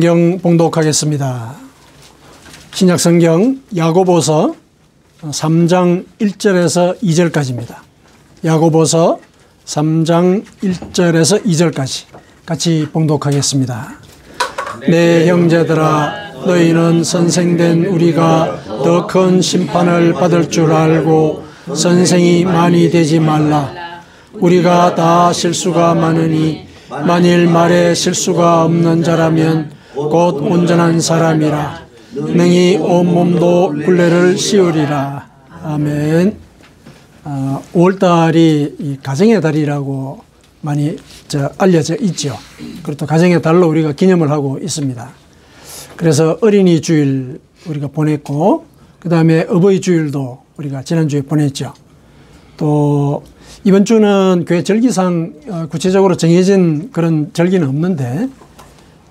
성경 봉독하겠습니다. 신약성경 야고보서 3장 1절에서 2절까지입니다. 야고보서 3장 1절에서 2절까지 같이 봉독하겠습니다. 내 형제들아, 너희는 선생된 우리가 더 큰 심판을 받을 줄 알고 선생이 많이 되지 말라. 우리가 다 실수가 많으니 만일 말에 실수가 없는 자라면 곧 온전한 사람이라. 능히 온몸도 굴레를 씌우리라. 아멘. 5월달이 가정의 달이라고 많이 알려져 있죠. 그리고 또 가정의 달로 우리가 기념을 하고 있습니다. 그래서 어린이 주일 우리가 보냈고, 그 다음에 어버이 주일도 우리가 지난주에 보냈죠. 또 이번 주는 교회 절기상 구체적으로 정해진 그런 절기는 없는데,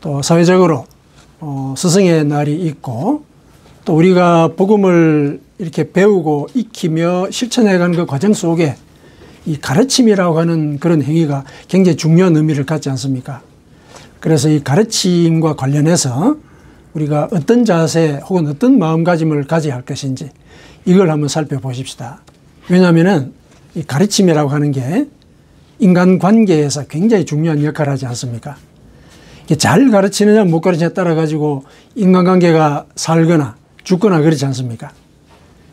또 사회적으로 스승의 날이 있고, 또 우리가 복음을 이렇게 배우고 익히며 실천해가는 그 과정 속에 이 가르침이라고 하는 그런 행위가 굉장히 중요한 의미를 갖지 않습니까? 그래서 이 가르침과 관련해서 우리가 어떤 자세 혹은 어떤 마음가짐을 가져야 할 것인지 이걸 한번 살펴보십시다. 왜냐하면은 이 가르침이라고 하는 게 인간관계에서 굉장히 중요한 역할을 하지 않습니까? 잘 가르치느냐 못 가르치느냐에 따라 가지고 인간관계가 살거나 죽거나 그렇지 않습니까?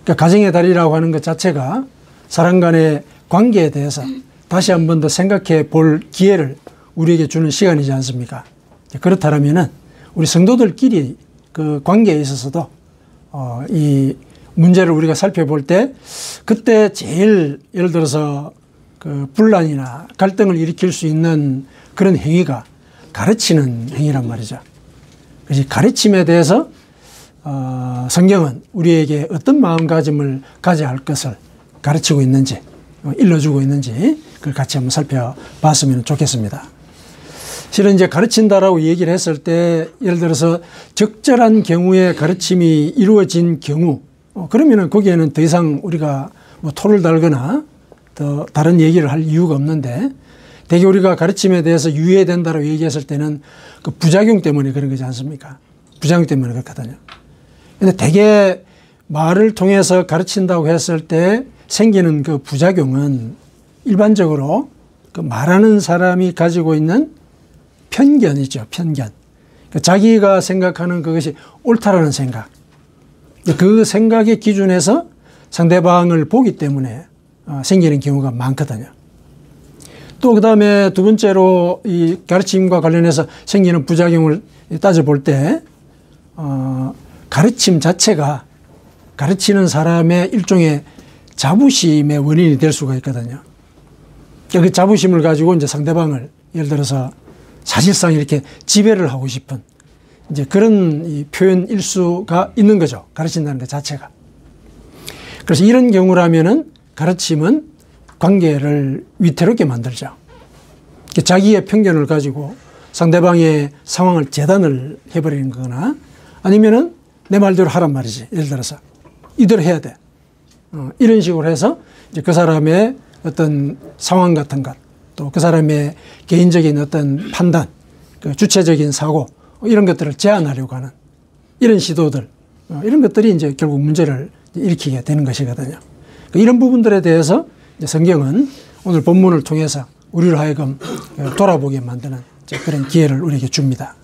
그러니까 가정의 달이라고 하는 것 자체가 사람 간의 관계에 대해서 다시 한 번 더 생각해 볼 기회를 우리에게 주는 시간이지 않습니까? 그렇다면은 우리 성도들끼리 그 관계에 있어서도 이 문제를 우리가 살펴볼 때 그때 제일 예를 들어서 그 분란이나 갈등을 일으킬 수 있는 그런 행위가 가르치는 행위란 말이죠. 그래서 가르침에 대해서 성경은 우리에게 어떤 마음가짐을 가져야 할 것을 가르치고 있는지, 일러주고 있는지 그걸 같이 한번 살펴봤으면 좋겠습니다. 실은 이제 가르친다라고 얘기를 했을 때 예를 들어서 적절한 경우에 가르침이 이루어진 경우, 그러면은 거기에는 더 이상 우리가 뭐 토를 달거나 더 다른 얘기를 할 이유가 없는데, 대개 우리가 가르침에 대해서 유의해야 된다고 얘기했을 때는 그 부작용 때문에 그런 거지 않습니까? 부작용 때문에 그렇거든요. 근데 대개 말을 통해서 가르친다고 했을 때 생기는 그 부작용은 일반적으로 그 말하는 사람이 가지고 있는 편견이죠. 편견. 그러니까 자기가 생각하는 그것이 옳다라는 생각. 그 생각의 기준에서 상대방을 보기 때문에 생기는 경우가 많거든요. 또 그 다음에 두 번째로 이 가르침과 관련해서 생기는 부작용을 따져볼 때 가르침 자체가 가르치는 사람의 일종의 자부심의 원인이 될 수가 있거든요. 그 자부심을 가지고 이제 상대방을 예를 들어서 사실상 이렇게 지배를 하고 싶은 이제 그런 이 표현 일수가 있는 거죠. 가르친다는 것 자체가. 그래서 이런 경우라면은 가르침은 관계를 위태롭게 만들죠. 자기의 편견을 가지고 상대방의 상황을 재단을 해버리는 거나 아니면은 내 말대로 하란 말이지. 예를 들어서 이대로 해야 돼. 이런 식으로 해서 이제 그 사람의 어떤 상황 같은 것, 또 그 사람의 개인적인 어떤 판단, 그 주체적인 사고, 이런 것들을 제한하려고 하는 이런 시도들, 이런 것들이 이제 결국 문제를 일으키게 되는 것이거든요. 이런 부분들에 대해서 이제 성경은 오늘 본문을 통해서 우리를 하여금 돌아보게 만드는 그런 기회를 우리에게 줍니다.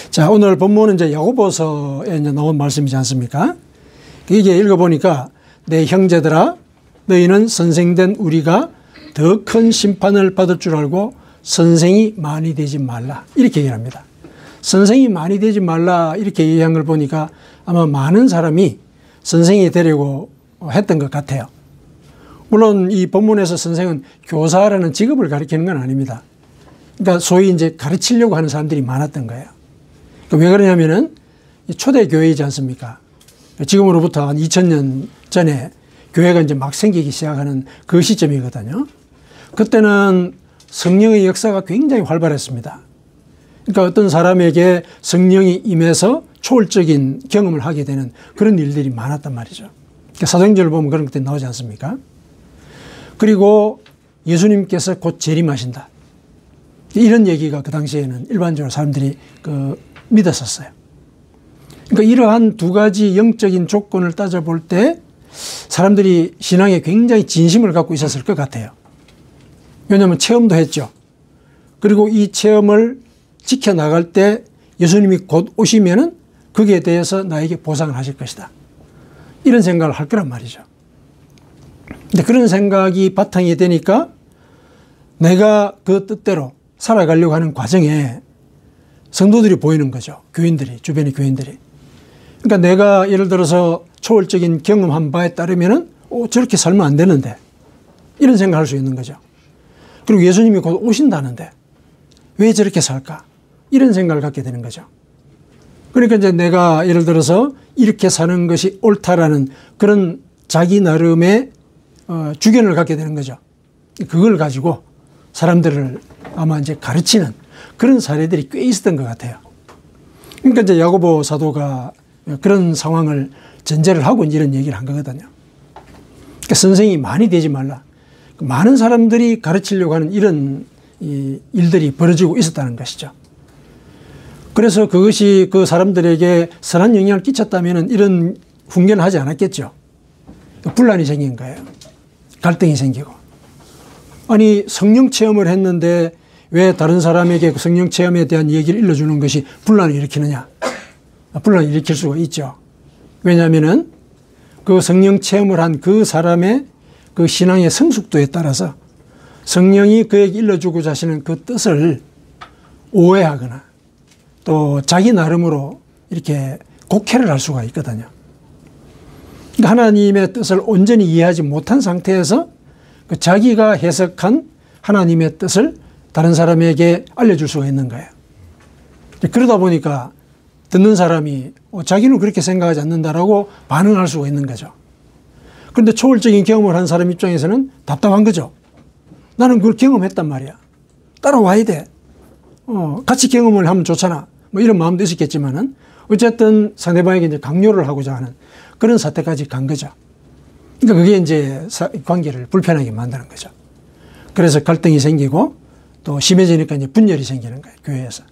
자, 오늘 본문은 이제 야고보서에 이제 나온 말씀이지 않습니까? 이게 읽어보니까 내 형제들아, 너희는 선생된 우리가 더 큰 심판을 받을 줄 알고 선생이 많이 되지 말라. 이렇게 얘기를 합니다. 선생이 많이 되지 말라 이렇게 얘기한 걸 보니까 아마 많은 사람이 선생이 되려고 했던 것 같아요. 물론 이 본문에서 선생은 교사라는 직업을 가리키는 건 아닙니다. 그러니까 소위 이제 가르치려고 하는 사람들이 많았던 거예요. 그러니까 왜 그러냐면은 초대 교회이지 않습니까? 지금으로부터 한 2000년 전에 교회가 이제 막 생기기 시작하는 그 시점이거든요. 그때는 성령의 역사가 굉장히 활발했습니다. 그러니까 어떤 사람에게 성령이 임해서 초월적인 경험을 하게 되는 그런 일들이 많았단 말이죠. 그러니까 사도행전을 보면 그런 것들이 나오지 않습니까? 그리고 예수님께서 곧 재림하신다. 이런 얘기가 그 당시에는 일반적으로 사람들이 믿었었어요. 그러니까 이러한 두 가지 영적인 조건을 따져볼 때 사람들이 신앙에 굉장히 진심을 갖고 있었을 것 같아요. 왜냐하면 체험도 했죠. 그리고 이 체험을 지켜나갈 때 예수님이 곧 오시면은 거기에 대해서 나에게 보상을 하실 것이다. 이런 생각을 할 거란 말이죠. 근데 그런 생각이 바탕이 되니까 내가 그 뜻대로 살아가려고 하는 과정에 성도들이 보이는 거죠. 교인들이, 주변의 교인들이. 그러니까 내가 예를 들어서 초월적인 경험한 바에 따르면은 저렇게 살면 안 되는데 이런 생각할 수 있는 거죠. 그리고 예수님이 곧 오신다는데 왜 저렇게 살까? 이런 생각을 갖게 되는 거죠. 그러니까 이제 내가 예를 들어서 이렇게 사는 것이 옳다라는 그런 자기 나름의 주견을 갖게 되는 거죠. 그걸 가지고 사람들을 아마 이제 가르치는 그런 사례들이 꽤 있었던 것 같아요. 그러니까 이제 야고보 사도가 그런 상황을 전제를 하고 이런 얘기를 한 거거든요. 그러니까 선생이 많이 되지 말라. 많은 사람들이 가르치려고 하는 이런 일들이 벌어지고 있었다는 것이죠. 그래서 그것이 그 사람들에게 선한 영향을 끼쳤다면 이런 훈계를 하지 않았겠죠. 분란이 생긴 거예요. 갈등이 생기고. 아니 성령 체험을 했는데 왜 다른 사람에게 그 성령 체험에 대한 얘기를 일러주는 것이 분란을 일으키느냐. 분란을 일으킬 수가 있죠. 왜냐하면은 그 성령 체험을 한 그 사람의 그 신앙의 성숙도에 따라서 성령이 그에게 일러주고자 하시는 그 뜻을 오해하거나 또 자기 나름으로 이렇게 곡해를 할 수가 있거든요. 그러니까 하나님의 뜻을 온전히 이해하지 못한 상태에서 그 자기가 해석한 하나님의 뜻을 다른 사람에게 알려줄 수가 있는 거예요. 그러다 보니까 듣는 사람이 자기는 그렇게 생각하지 않는다라고 반응할 수가 있는 거죠. 그런데 초월적인 경험을 한 사람 입장에서는 답답한 거죠. 나는 그걸 경험했단 말이야. 따라와야 돼. 같이 경험을 하면 좋잖아. 뭐 이런 마음도 있었겠지만은 어쨌든 상대방에게 이제 강요를 하고자 하는 그런 사태까지 간 거죠. 그러니까 그게 이제 관계를 불편하게 만드는 거죠. 그래서 갈등이 생기고 또 심해지니까 이제 분열이 생기는 거예요. 교회에서.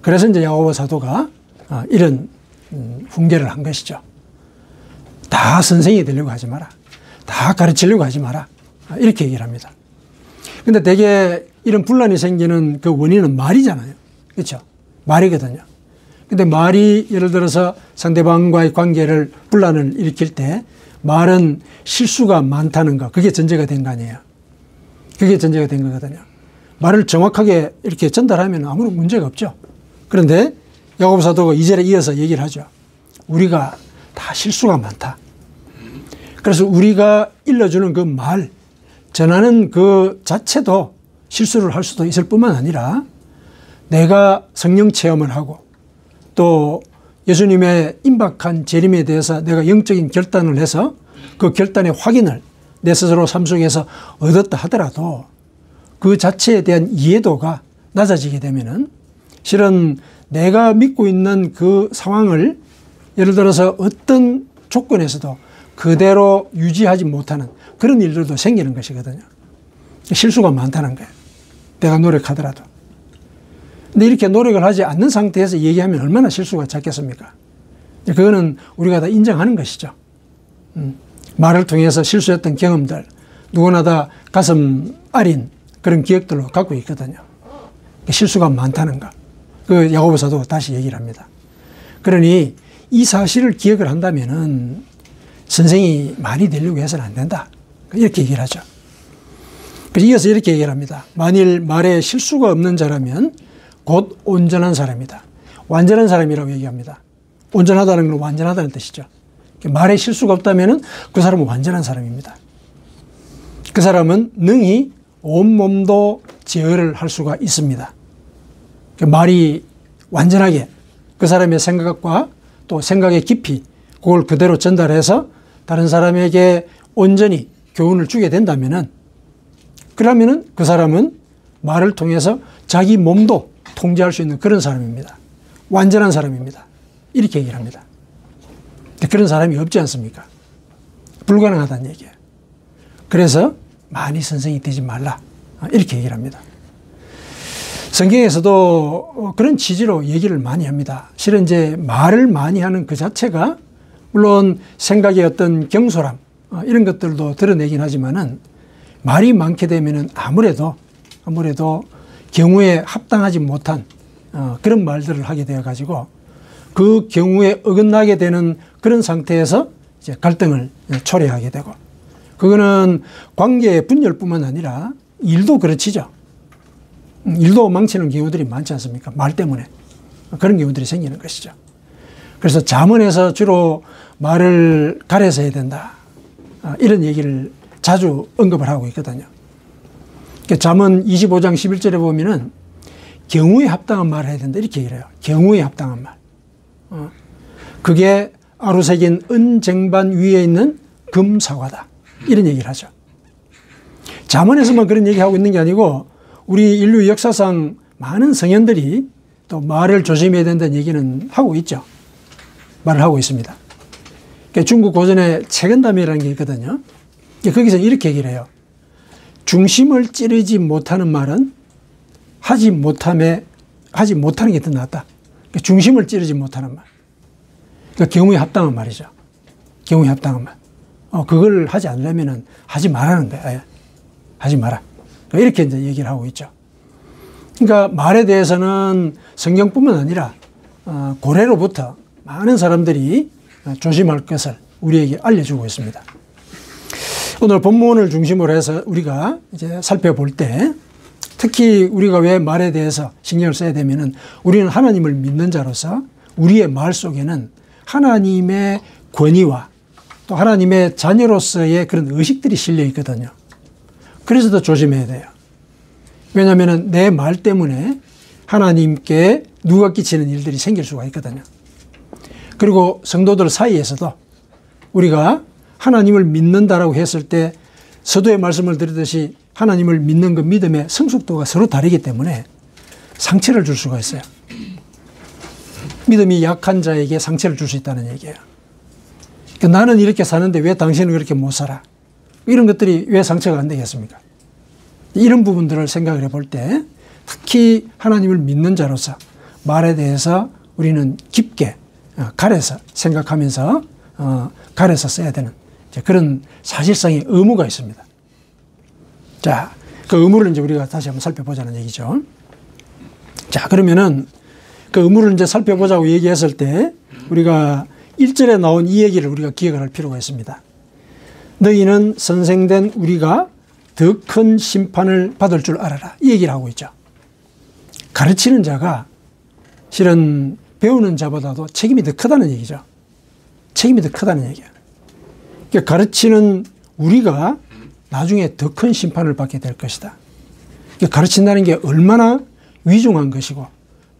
그래서 이제 야고보 사도가 이런 훈계를 한 것이죠. 다 선생이 되려고 하지 마라. 다 가르치려고 하지 마라. 이렇게 얘기를 합니다. 근데 대개 이런 분란이 생기는 그 원인은 말이잖아요. 그렇죠? 말이거든요. 근데 말이 예를 들어서 상대방과의 관계를 분란을 일으킬 때 말은 실수가 많다는 거, 그게 전제가 된 거 아니에요. 그게 전제가 된 거거든요. 말을 정확하게 이렇게 전달하면 아무런 문제가 없죠. 그런데 야고보 사도가 2절에 이어서 얘기를 하죠. 우리가 다 실수가 많다. 그래서 우리가 일러주는 그 말, 전하는 그 자체도 실수를 할 수도 있을 뿐만 아니라 내가 성령 체험을 하고 또 예수님의 임박한 재림에 대해서 내가 영적인 결단을 해서 그 결단의 확인을 내 스스로 삶 속에서 얻었다 하더라도 그 자체에 대한 이해도가 낮아지게 되면은 실은 내가 믿고 있는 그 상황을 예를 들어서 어떤 조건에서도 그대로 유지하지 못하는 그런 일들도 생기는 것이거든요. 실수가 많다는 거예요. 내가 노력하더라도. 근데 이렇게 노력을 하지 않는 상태에서 얘기하면 얼마나 실수가 작겠습니까? 그거는 우리가 다 인정하는 것이죠. 말을 통해서 실수했던 경험들, 누구나 다 가슴 아린 그런 기억들로 갖고 있거든요. 실수가 많다는 거. 그 야고보 사도가 다시 얘기를 합니다. 그러니 이 사실을 기억을 한다면은 선생이 말이 되려고 해서는 안 된다. 이렇게 얘기를 하죠. 그래서 이어서 이렇게 얘기를 합니다. 만일 말에 실수가 없는 자라면 곧 온전한 사람이다. 완전한 사람이라고 얘기합니다. 온전하다는 건 완전하다는 뜻이죠. 말에 실수가 없다면 그 사람은 완전한 사람입니다. 그 사람은 능히 온몸도 제어를 할 수가 있습니다. 말이 완전하게 그 사람의 생각과 또 생각의 깊이 그걸 그대로 전달해서 다른 사람에게 온전히 교훈을 주게 된다면은 그러면은 그 사람은 말을 통해서 자기 몸도 통제할 수 있는 그런 사람입니다. 완전한 사람입니다. 이렇게 얘기를 합니다. 그런 사람이 없지 않습니까? 불가능하다는 얘기예요. 그래서 많이 선생이 되지 말라. 이렇게 얘기를 합니다. 성경에서도 그런 취지로 얘기를 많이 합니다. 실은 이제 말을 많이 하는 그 자체가 물론 생각의 어떤 경솔함 이런 것들도 드러내긴 하지만은 말이 많게 되면은 아무래도 경우에 합당하지 못한 그런 말들을 하게 되어 가지고 그 경우에 어긋나게 되는 그런 상태에서 이제 갈등을 초래하게 되고, 그거는 관계의 분열뿐만 아니라 일도 그렇지죠. 일도 망치는 경우들이 많지 않습니까? 말 때문에 그런 경우들이 생기는 것이죠. 그래서 잠언에서 주로 말을 가려서 해야 된다, 이런 얘기를 자주 언급을 하고 있거든요. 잠언 25장 11절에 보면은 경우에 합당한 말을 해야 된다 이렇게 얘기를 해요. 경우에 합당한 말. 그게 아루새긴 은쟁반 위에 있는 금사과다, 이런 얘기를 하죠. 잠언에서만 그런 얘기하고 있는 게 아니고 우리 인류 역사상 많은 성현들이 또 말을 조심해야 된다는 얘기는 하고 있죠. 말을 하고 있습니다. 중국 고전에 채근담이라는 게 있거든요. 거기서 이렇게 얘기를 해요. 중심을 찌르지 못하는 말은 하지 못하는 게 더 낫다. 중심을 찌르지 못하는 말. 그러니까 경우에 합당한 말이죠. 경우에 합당한 말. 그걸 하지 않으려면 하지 말라는 거야. 하지 마라. 이렇게 이제 얘기를 하고 있죠. 그러니까 말에 대해서는 성경뿐만 아니라 고래로부터 많은 사람들이 조심할 것을 우리에게 알려주고 있습니다. 오늘 본문을 중심으로 해서 우리가 이제 살펴볼 때 특히 우리가 왜 말에 대해서 신경을 써야 되면은 우리는 하나님을 믿는 자로서 우리의 말 속에는 하나님의 권위와 또 하나님의 자녀로서의 그런 의식들이 실려 있거든요. 그래서 더 조심해야 돼요. 왜냐하면 내 말 때문에 하나님께 누가 끼치는 일들이 생길 수가 있거든요. 그리고 성도들 사이에서도 우리가 하나님을 믿는다라고 했을 때 서두에 말씀을 드리듯이 하나님을 믿는 그 믿음의 성숙도가 서로 다르기 때문에 상처를 줄 수가 있어요. 믿음이 약한 자에게 상처를 줄 수 있다는 얘기예요. 그러니까 나는 이렇게 사는데 왜 당신은 그렇게 못 살아? 이런 것들이 왜 상처가 안 되겠습니까? 이런 부분들을 생각을 해볼 때 특히 하나님을 믿는 자로서 말에 대해서 우리는 깊게 가려서 생각하면서 가려서 써야 되는 그런 사실상의 의무가 있습니다. 자, 그 의무를 이제 우리가 다시 한번 살펴보자는 얘기죠. 자, 그러면은 그 의무를 이제 살펴보자고 얘기했을 때 우리가 1절에 나온 이 얘기를 우리가 기억을 할 필요가 있습니다. 너희는 선생된 우리가 더 큰 심판을 받을 줄 알아라. 이 얘기를 하고 있죠. 가르치는 자가 실은 배우는 자보다도 책임이 더 크다는 얘기죠. 책임이 더 크다는 얘기예요. 그러니까 가르치는 우리가 나중에 더 큰 심판을 받게 될 것이다. 그러니까 가르친다는 게 얼마나 위중한 것이고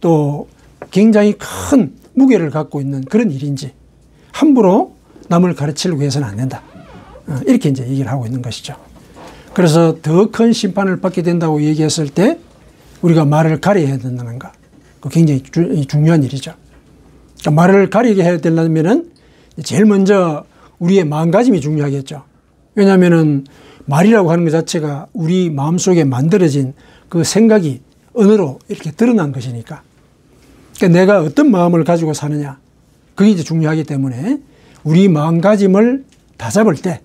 또 굉장히 큰 무게를 갖고 있는 그런 일인지 함부로 남을 가르치려고 해서는 안 된다. 이렇게 이제 얘기를 하고 있는 것이죠. 그래서 더 큰 심판을 받게 된다고 얘기했을 때 우리가 말을 가려야 된다는 거. 그 굉장히 중요한 일이죠. 그러니까 말을 가리게 해야 되려면은 제일 먼저 우리의 마음가짐이 중요하겠죠. 왜냐하면은 말이라고 하는 것 자체가 우리 마음속에 만들어진 그 생각이 언어로 이렇게 드러난 것이니까. 그러니까 내가 어떤 마음을 가지고 사느냐. 그게 이제 중요하기 때문에 우리 마음가짐을 다잡을 때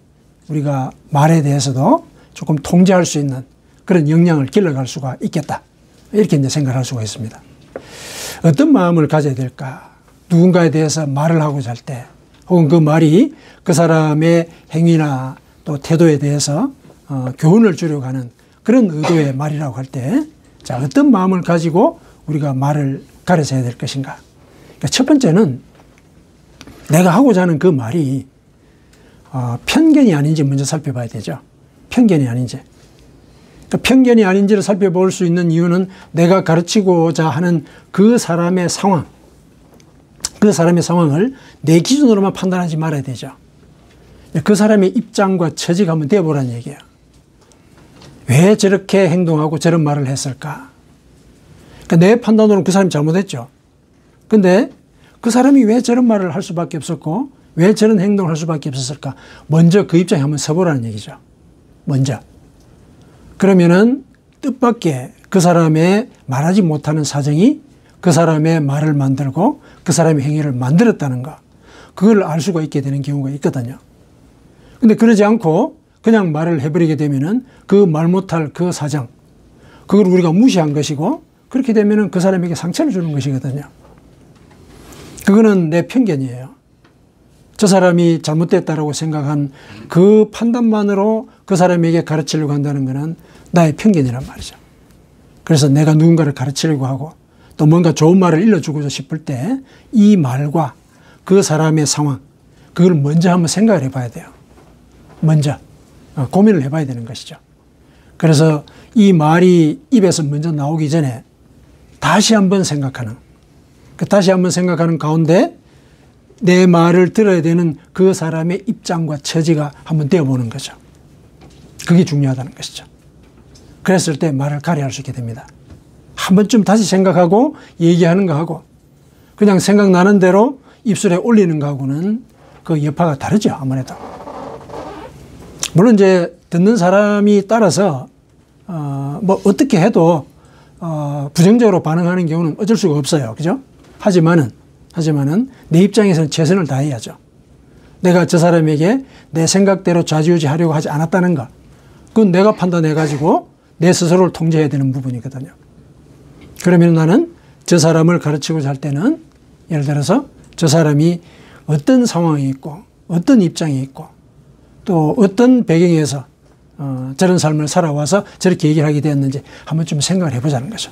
우리가 말에 대해서도 조금 통제할 수 있는 그런 역량을 길러갈 수가 있겠다. 이렇게 이제 생각할 수가 있습니다. 어떤 마음을 가져야 될까? 누군가에 대해서 말을 하고자 할 때, 혹은 그 말이 그 사람의 행위나 또 태도에 대해서 교훈을 주려고 하는 그런 의도의 말이라고 할 때, 자, 어떤 마음을 가지고 우리가 말을 가려서 해야 될 것인가? 그러니까 첫 번째는 내가 하고자 하는 그 말이 편견이 아닌지 먼저 살펴봐야 되죠. 편견이 아닌지. 그러니까 편견이 아닌지를 살펴볼 수 있는 이유는 내가 가르치고자 하는 그 사람의 상황, 그 사람의 상황을 내 기준으로만 판단하지 말아야 되죠. 그 사람의 입장과 처지가 한번 되어보라는 얘기예요. 왜 저렇게 행동하고 저런 말을 했을까? 그러니까 내 판단으로는 그 사람이 잘못했죠. 근데 그 사람이 왜 저런 말을 할 수밖에 없었고 왜 저런 행동을 할 수밖에 없었을까? 먼저 그 입장에 한번 서보라는 얘기죠. 먼저. 그러면은 뜻밖의 그 사람의 말하지 못하는 사정이 그 사람의 말을 만들고 그 사람의 행위를 만들었다는 거, 그걸 알 수가 있게 되는 경우가 있거든요. 근데 그러지 않고 그냥 말을 해버리게 되면은 그 말 못할 그 사정, 그걸 우리가 무시한 것이고, 그렇게 되면은 그 사람에게 상처를 주는 것이거든요. 그거는 내 편견이에요. 저 사람이 잘못됐다라고 생각한 그 판단만으로 그 사람에게 가르치려고 한다는 것은 나의 편견이란 말이죠. 그래서 내가 누군가를 가르치려고 하고 또 뭔가 좋은 말을 일러주고 싶을 때 이 말과 그 사람의 상황, 그걸 먼저 한번 생각을 해봐야 돼요. 먼저 고민을 해봐야 되는 것이죠. 그래서 이 말이 입에서 먼저 나오기 전에 다시 한번 생각하는, 다시 한번 생각하는 가운데 내 말을 들어야 되는 그 사람의 입장과 처지가 한번 되어보는 거죠. 그게 중요하다는 것이죠. 그랬을 때 말을 가려할 수 있게 됩니다. 한 번쯤 다시 생각하고 얘기하는 거하고 그냥 생각나는 대로 입술에 올리는 거하고는 그 여파가 다르죠. 아무래도. 물론 이제 듣는 사람이 따라서 뭐 어떻게 해도 부정적으로 반응하는 경우는 어쩔 수가 없어요. 그죠? 하지만은 내 입장에서는 최선을 다해야죠. 내가 저 사람에게 내 생각대로 좌지우지하려고 하지 않았다는 것, 그건 내가 판단해가지고 내 스스로를 통제해야 되는 부분이거든요. 그러면 나는 저 사람을 가르치고자 할 때는 예를 들어서 저 사람이 어떤 상황이 있고 어떤 입장이 있고 또 어떤 배경에서 저런 삶을 살아와서 저렇게 얘기를 하게 되었는지 한번 좀 생각을 해보자는 거죠.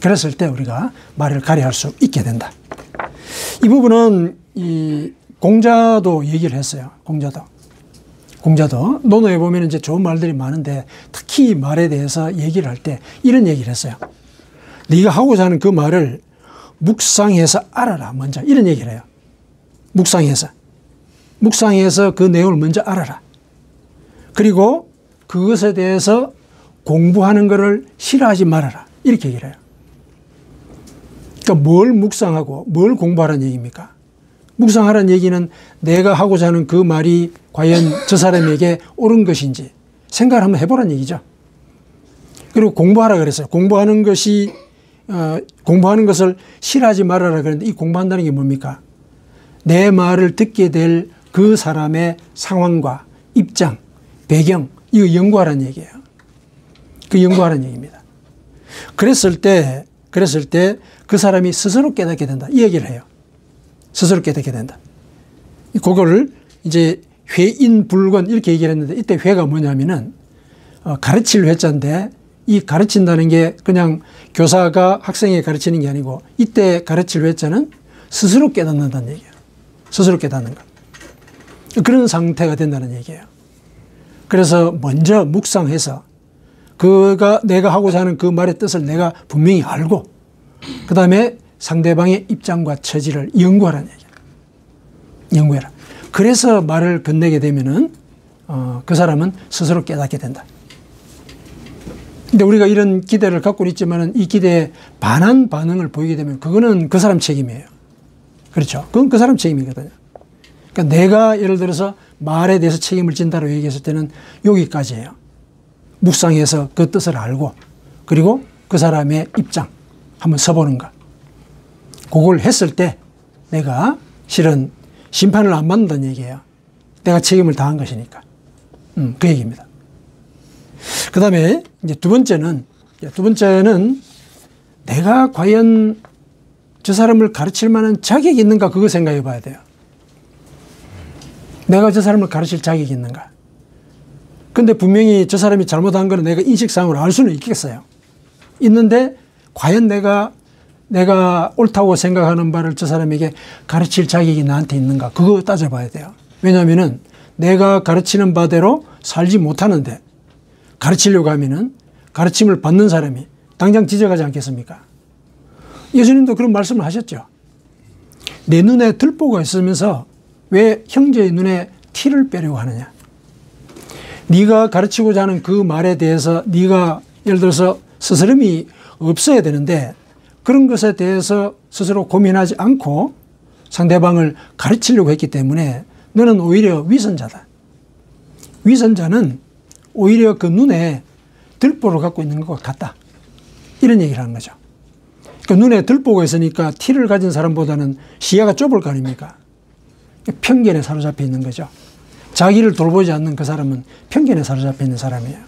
그랬을 때 우리가 말을 가려할 수 있게 된다. 이 부분은 이 공자도 얘기를 했어요. 공자도 논어에 보면 이제 좋은 말들이 많은데 특히 말에 대해서 얘기를 할 때 이런 얘기를 했어요. 네가 하고자 하는 그 말을 묵상해서 알아라. 먼저 이런 얘기를 해요. 묵상해서 그 내용을 먼저 알아라. 그리고 그것에 대해서 공부하는 것을 싫어하지 말아라. 이렇게 얘기를 해요. 그러니까 뭘 묵상하고 뭘 공부하라는 얘기입니까? 묵상하라는 얘기는 내가 하고자 하는 그 말이 과연 저 사람에게 옳은 것인지 생각을 한번 해보라는 얘기죠. 그리고 공부하라 그랬어요. 공부하는 것을 싫어하지 말아라 그랬는데 이 공부한다는 게 뭡니까? 내 말을 듣게 될 그 사람의 상황과 입장, 배경, 이거 연구하라는 얘기예요. 그 연구하라는 얘기입니다. 그랬을 때 그 사람이 스스로 깨닫게 된다. 이 얘기를 해요. 스스로 깨닫게 된다. 그거를 이제 회인불권 이렇게 얘기를 했는데 이때 회가 뭐냐면은 가르칠 회자인데 이 가르친다는 게 그냥 교사가 학생에게 가르치는 게 아니고 이때 가르칠 회자는 스스로 깨닫는다는 얘기예요. 스스로 깨닫는 것. 그런 상태가 된다는 얘기예요. 그래서 먼저 묵상해서 내가 하고자 하는 그 말의 뜻을 내가 분명히 알고 그 다음에 상대방의 입장과 처지를 연구하라는 얘기예요. 연구해라. 그래서 말을 건네게 되면은 그 사람은 스스로 깨닫게 된다. 근데 우리가 이런 기대를 갖고 있지만은 이 기대에 반한 반응을 보이게 되면 그거는 그 사람 책임이에요. 그렇죠. 그건 그 사람 책임이거든요. 그러니까 내가 예를 들어서 말에 대해서 책임을 진다고 얘기했을 때는 여기까지예요. 묵상해서 그 뜻을 알고 그리고 그 사람의 입장 한번 서보는 것. 그걸 했을 때 내가 실은 심판을 안 받는다는 얘기예요. 내가 책임을 다한 것이니까. 그 얘기입니다. 그 다음에 이제 두 번째는 내가 과연 저 사람을 가르칠 만한 자격이 있는가 그거 생각해 봐야 돼요. 내가 저 사람을 가르칠 자격이 있는가. 근데 분명히 저 사람이 잘못한 거는 내가 인식상으로 알 수는 있겠어요. 있는데 과연 내가 옳다고 생각하는 바를 저 사람에게 가르칠 자격이 나한테 있는가 그거 따져봐야 돼요. 왜냐하면은 내가 가르치는 바대로 살지 못하는데 가르치려고 하면은 가르침을 받는 사람이 당장 지적하지 않겠습니까? 예수님도 그런 말씀을 하셨죠. 내 눈에 들보가 있으면서 왜 형제의 눈에 티를 빼려고 하느냐. 네가 가르치고자 하는 그 말에 대해서 네가 예를 들어서 스스럼이 없어야 되는데 그런 것에 대해서 스스로 고민하지 않고 상대방을 가르치려고 했기 때문에 너는 오히려 위선자다. 위선자는 오히려 그 눈에 들보를 갖고 있는 것과 같다. 이런 얘기를 하는 거죠. 그러니까 눈에 들보가 있으니까 티를 가진 사람보다는 시야가 좁을 거 아닙니까? 편견에 사로잡혀 있는 거죠. 자기를 돌보지 않는 그 사람은 편견에 사로잡혀 있는 사람이에요.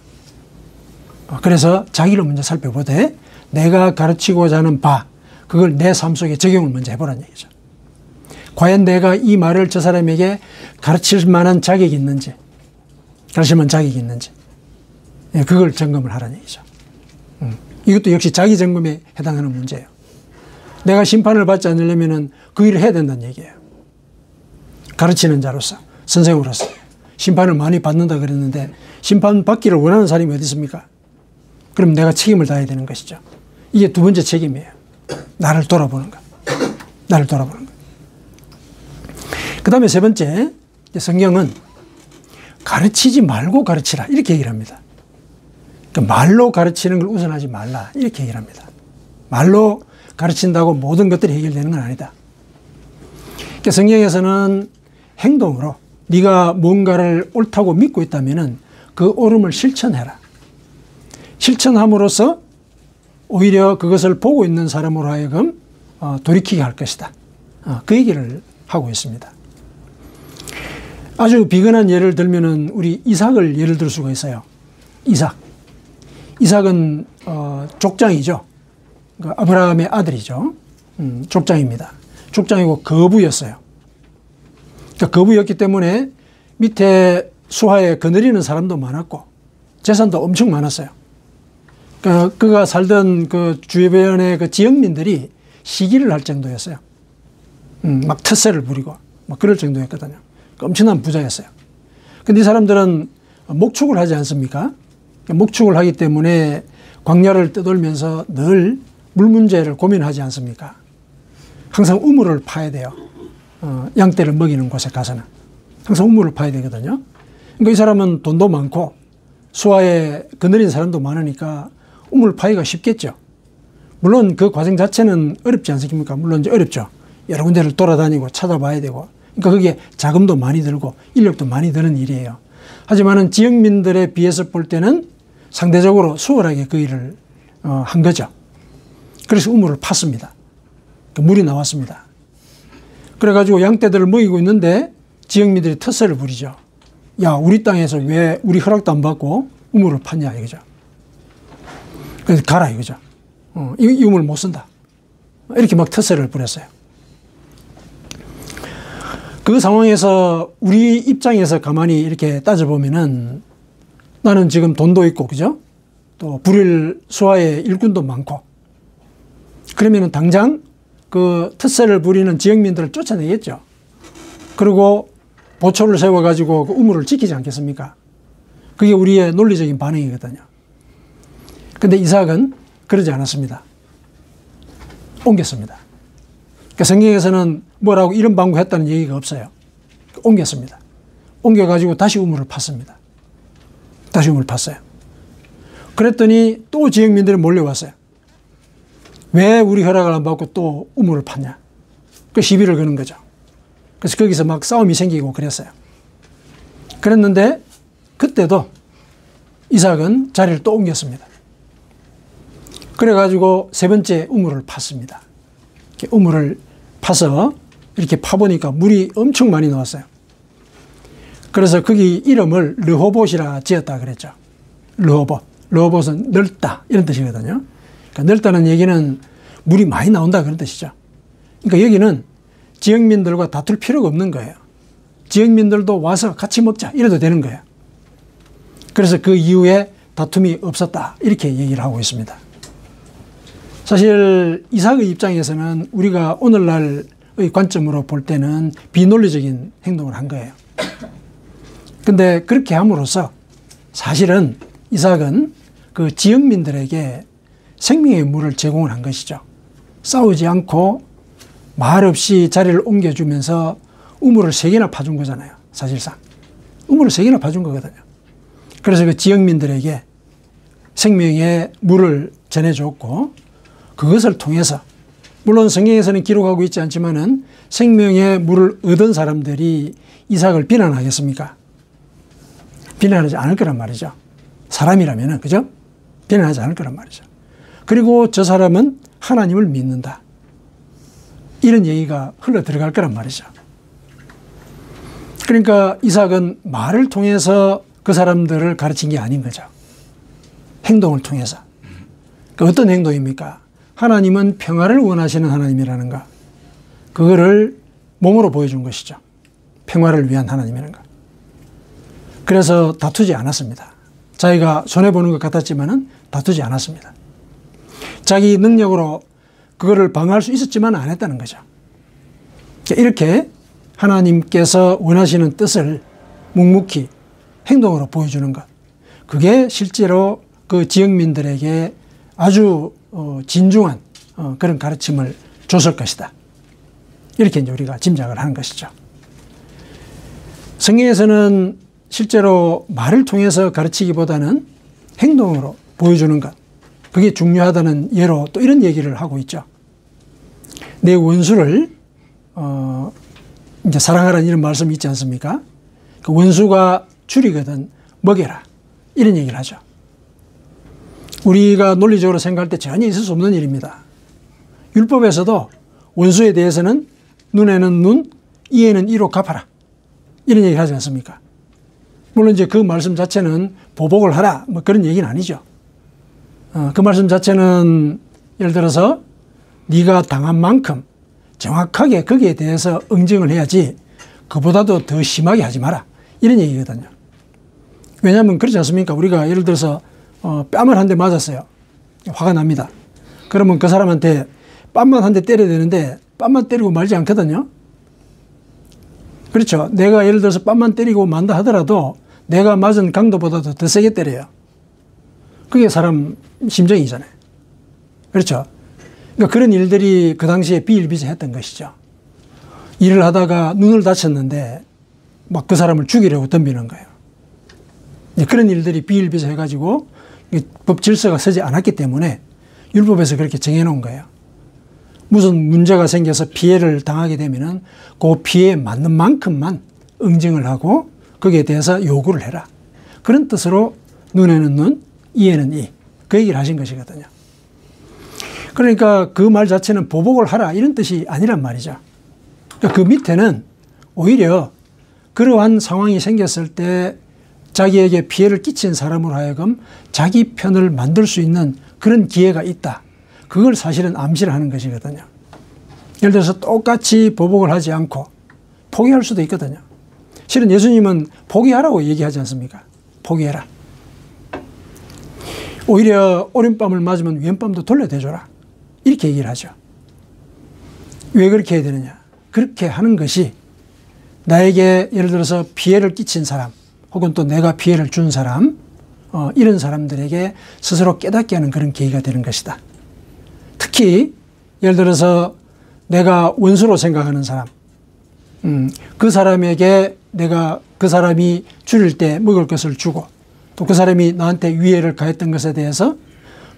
그래서 자기를 먼저 살펴보되 내가 가르치고자 하는 바, 그걸 내 삶 속에 적용을 먼저 해보라는 얘기죠. 과연 내가 이 말을 저 사람에게 가르칠 만한 자격이 있는지, 가르칠 만한 자격이 있는지, 그걸 점검을 하라는 얘기죠. 이것도 역시 자기 점검에 해당하는 문제예요. 내가 심판을 받지 않으려면 그 일을 해야 된다는 얘기예요. 가르치는 자로서, 선생으로서 심판을 많이 받는다 그랬는데 심판 받기를 원하는 사람이 어디 있습니까? 그럼 내가 책임을 다해야 되는 것이죠. 이게 두 번째 책임이에요. 나를 돌아보는 것. 나를 돌아보는 것. 그 다음에 세 번째, 성경은 가르치지 말고 가르치라 이렇게 얘기를 합니다. 그러니까 말로 가르치는 걸 우선하지 말라 이렇게 얘기를 합니다. 말로 가르친다고 모든 것들이 해결되는 건 아니다. 그러니까 성경에서는 행동으로 네가 뭔가를 옳다고 믿고 있다면 그 옳음을 실천해라. 실천함으로써 오히려 그것을 보고 있는 사람으로 하여금 돌이키게 할 것이다. 그 얘기를 하고 있습니다. 아주 비근한 예를 들면은 우리 이삭을 예를 들 수가 있어요. 이삭은 족장이죠. 그러니까 아브라함의 아들이죠. 족장입니다. 족장이고 거부였어요. 그러니까 거부였기 때문에 밑에 수하에 거느리는 사람도 많았고 재산도 엄청 많았어요. 그러니까 그가 살던 그 주변의 그 지역민들이 시기를 할 정도였어요. 막 텃세를 부리고 막 그럴 정도였거든요. 엄청난 부자였어요. 근데 이 사람들은 목축을 하지 않습니까? 목축을 하기 때문에 광야를 떠돌면서 늘 물 문제를 고민하지 않습니까? 항상 우물을 파야 돼요. 양떼를 먹이는 곳에 가서는 항상 우물을 파야 되거든요. 그러니까 이 사람은 돈도 많고 수하에 거느린 사람도 많으니까 우물 파기가 쉽겠죠. 물론 그 과정 자체는 어렵지 않습니까? 물론 이제 어렵죠. 여러 군데를 돌아다니고 찾아봐야 되고, 그러니까 그게 자금도 많이 들고 인력도 많이 드는 일이에요. 하지만은 지역민들에 비해서 볼 때는 상대적으로 수월하게 그 일을 한 거죠. 그래서 우물을 팠습니다. 물이 나왔습니다. 그래가지고 양떼들을 먹이고 있는데 지역민들이 텃세를 부리죠. 야, 우리 땅에서 왜 우리 허락도 안 받고 우물을 팠냐 이거죠. 그래서 가라 이거죠. 이 우물 못 쓴다. 이렇게 막 텃세를 부렸어요. 그 상황에서 우리 입장에서 가만히 이렇게 따져보면은 나는 지금 돈도 있고, 그죠? 또 불일 수하에 일꾼도 많고, 그러면은 당장 그 텃세를 부리는 지역민들을 쫓아내겠죠. 그리고 보초를 세워가지고 그 우물을 지키지 않겠습니까? 그게 우리의 논리적인 반응이거든요. 근데 이삭은 그러지 않았습니다. 옮겼습니다. 그러니까 성경에서는 뭐라고 이런 방구했다는 얘기가 없어요. 옮겼습니다. 옮겨가지고 다시 우물을 팠습니다. 다시 우물을 팠어요. 그랬더니 또 지역민들이 몰려왔어요. 왜 우리 허락을 안 받고 또 우물을 팠냐. 그 시비를 거는 거죠. 그래서 거기서 막 싸움이 생기고 그랬어요. 그랬는데 그때도 이삭은 자리를 또 옮겼습니다. 그래가지고 세 번째 우물을 팠습니다. 이렇게 우물을 파서 이렇게 파보니까 물이 엄청 많이 나왔어요. 그래서 거기 이름을 르호봇이라 지었다 그랬죠. 르호봇. 르호봇은 넓다 이런 뜻이거든요. 그러니까 넓다는 얘기는 물이 많이 나온다 그런 뜻이죠. 그러니까 여기는 지역민들과 다툴 필요가 없는 거예요. 지역민들도 와서 같이 먹자 이래도 되는 거예요. 그래서 그 이후에 다툼이 없었다 이렇게 얘기를 하고 있습니다. 사실 이삭의 입장에서는 우리가 오늘날의 관점으로 볼 때는 비논리적인 행동을 한 거예요. 근데 그렇게 함으로써 사실은 이삭은 그 지역민들에게 생명의 물을 제공을 한 것이죠. 싸우지 않고 말없이 자리를 옮겨주면서 우물을 3개나 파준 거잖아요. 사실상. 우물을 3개나 파준 거거든요. 그래서 그 지역민들에게 생명의 물을 전해줬고 그것을 통해서 물론 성경에서는 기록하고 있지 않지만은 생명의 물을 얻은 사람들이 이삭을 비난하겠습니까? 비난하지 않을 거란 말이죠. 사람이라면은, 그죠? 변하지 않을 거란 말이죠. 그리고 저 사람은 하나님을 믿는다. 이런 얘기가 흘러 들어갈 거란 말이죠. 그러니까 이삭은 말을 통해서 그 사람들을 가르친 게 아닌 거죠. 행동을 통해서. 그러니까 어떤 행동입니까? 하나님은 평화를 원하시는 하나님이라는 거. 그거를 몸으로 보여준 것이죠. 평화를 위한 하나님이라는 거. 그래서 다투지 않았습니다. 자기가 손해보는 것 같았지만은 다투지 않았습니다. 자기 능력으로 그거를 방어할 수 있었지만 안 했다는 거죠. 이렇게 하나님께서 원하시는 뜻을 묵묵히 행동으로 보여주는 것. 그게 실제로 그 지역민들에게 아주 진중한 그런 가르침을 줬을 것이다. 이렇게 이제 우리가 짐작을 하는 것이죠. 성경에서는 실제로 말을 통해서 가르치기보다는 행동으로 보여주는 것. 그게 중요하다는 예로 또 이런 얘기를 하고 있죠. 내 원수를 이제 사랑하라는 이런 말씀이 있지 않습니까? 그 원수가 줄이거든 먹여라. 이런 얘기를 하죠. 우리가 논리적으로 생각할 때 전혀 있을 수 없는 일입니다. 율법에서도 원수에 대해서는 눈에는 눈, 이에는 이로 갚아라. 이런 얘기를 하지 않습니까? 물론 이제 그 말씀 자체는 보복을 하라. 뭐 그런 얘기는 아니죠. 그 말씀 자체는 예를 들어서 네가 당한 만큼 정확하게 거기에 대해서 응징을 해야지 그보다도 더 심하게 하지 마라. 이런 얘기거든요. 왜냐하면 그렇지 않습니까? 우리가 예를 들어서 뺨을 한 대 맞았어요. 화가 납니다. 그러면 그 사람한테 뺨만 한 대 때려야 되는데 뺨만 때리고 말지 않거든요. 그렇죠. 내가 예를 들어서 뺨만 때리고 만다 하더라도 내가 맞은 강도보다도 더 세게 때려요. 그게 사람 심정이잖아요. 그렇죠. 그러니까 그런 일들이 그 당시에 비일비재했던 것이죠. 일을 하다가 눈을 다쳤는데 막 그 사람을 죽이려고 덤비는 거예요. 그런 일들이 비일비재해가지고 법 질서가 서지 않았기 때문에 율법에서 그렇게 정해놓은 거예요. 무슨 문제가 생겨서 피해를 당하게 되면은 그 피해에 맞는 만큼만 응징을 하고 거기에 대해서 요구를 해라. 그런 뜻으로 눈에는 눈, 이에는 이. 그 얘기를 하신 것이거든요. 그러니까 그 말 자체는 보복을 하라 이런 뜻이 아니란 말이죠. 그러니까 그 밑에는 오히려 그러한 상황이 생겼을 때 자기에게 피해를 끼친 사람으로 하여금 자기 편을 만들 수 있는 그런 기회가 있다. 그걸 사실은 암시를 하는 것이거든요. 예를 들어서 똑같이 보복을 하지 않고 포기할 수도 있거든요. 실은 예수님은 포기하라고 얘기하지 않습니까? 포기해라. 오히려 오른밤을 맞으면 왼밤도 돌려대줘라. 이렇게 얘기를 하죠. 왜 그렇게 해야 되느냐? 그렇게 하는 것이 나에게 예를 들어서 피해를 끼친 사람 혹은 또 내가 피해를 준 사람 이런 사람들에게 스스로 깨닫게 하는 그런 계기가 되는 것이다. 특히 예를 들어서 내가 원수로 생각하는 사람 그 사람에게 내가 그 사람이 줄일 때 먹을 것을 주고 또 그 사람이 나한테 위해를 가했던 것에 대해서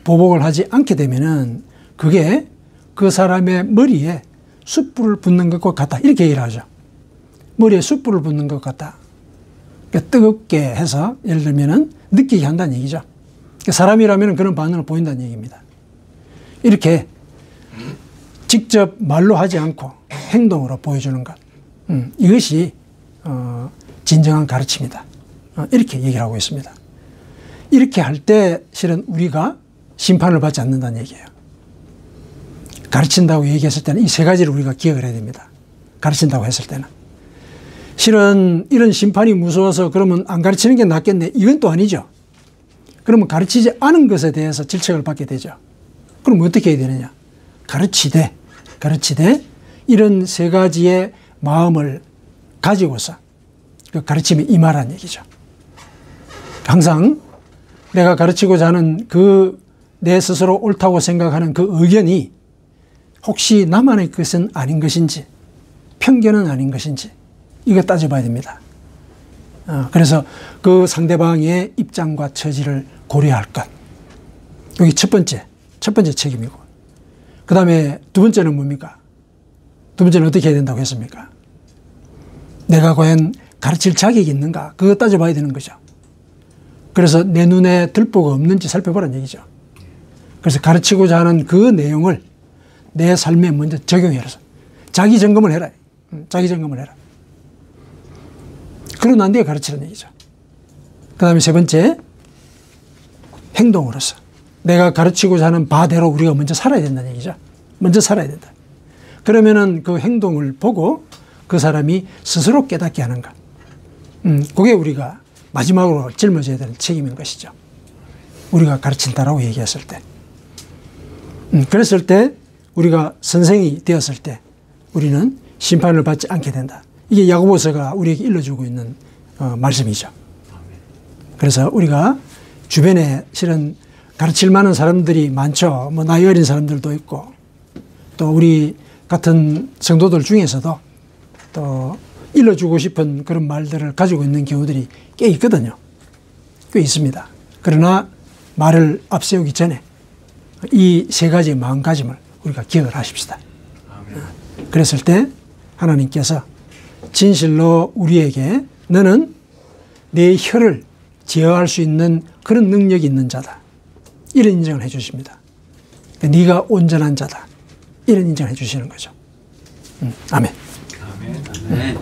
보복을 하지 않게 되면은 그게 그 사람의 머리에 숯불을 붓는 것과 같다. 이렇게 얘기를 하죠. 머리에 숯불을 붓는 것 같다. 그러니까 뜨겁게 해서 예를 들면은 느끼게 한다는 얘기죠. 그러니까 사람이라면 그런 반응을 보인다는 얘기입니다. 이렇게 직접 말로 하지 않고 행동으로 보여주는 것. 이것이 진정한 가르침이다. 이렇게 얘기를 하고 있습니다. 이렇게 할 때 실은 우리가 심판을 받지 않는다는 얘기예요. 가르친다고 얘기했을 때는 이 세 가지를 우리가 기억을 해야 됩니다. 가르친다고 했을 때는. 실은 이런 심판이 무서워서 그러면 안 가르치는 게 낫겠네. 이건 또 아니죠. 그러면 가르치지 않은 것에 대해서 질책을 받게 되죠. 그럼 어떻게 해야 되느냐. 가르치되 이런 세 가지의 마음을 가지고서 그 가르침에 임하라는 얘기죠. 항상 내가 가르치고자 하는 그 내 스스로 옳다고 생각하는 그 의견이 혹시 나만의 것은 아닌 것인지 편견은 아닌 것인지 이거 따져봐야 됩니다. 그래서 그 상대방의 입장과 처지를 고려할 것. 여기 첫 번째 책임이고 그 다음에 두 번째는 뭡니까? 두 번째는 어떻게 해야 된다고 했습니까? 내가 과연 가르칠 자격이 있는가? 그거 따져봐야 되는 거죠. 그래서 내 눈에 들보가 없는지 살펴보라는 얘기죠. 그래서 가르치고자 하는 그 내용을 내 삶에 먼저 적용해라. 자기 점검을 해라. 자기 점검을 해라. 그러고 난 뒤에 가르치라는 얘기죠. 그 다음에 세 번째, 행동으로서 내가 가르치고자 하는 바대로 우리가 먼저 살아야 된다는 얘기죠. 먼저 살아야 된다. 그러면은 그 행동을 보고 그 사람이 스스로 깨닫게 하는 것. 그게 우리가 마지막으로 짊어져야 될 책임인 것이죠. 우리가 가르친다라고 얘기했을 때. 그랬을 때 우리가 선생이 되었을 때 우리는 심판을 받지 않게 된다. 이게 야고보서가 우리에게 일러주고 있는 말씀이죠. 그래서 우리가 주변에 실은 가르칠 만한 사람들이 많죠. 뭐 나이 어린 사람들도 있고 또 우리 같은 성도들 중에서도 또 일러주고 싶은 그런 말들을 가지고 있는 경우들이 꽤 있거든요. 꽤 있습니다. 그러나 말을 앞세우기 전에 이 세 가지 마음가짐을 우리가 기억을 하십시다. 그랬을 때 하나님께서 진실로 우리에게 너는 내 혀를 제어할 수 있는 그런 능력이 있는 자다. 이런 인정을 해 주십니다. 네가 온전한 자다. 이런 인정을 해 주시는 거죠. 아멘. 아멘.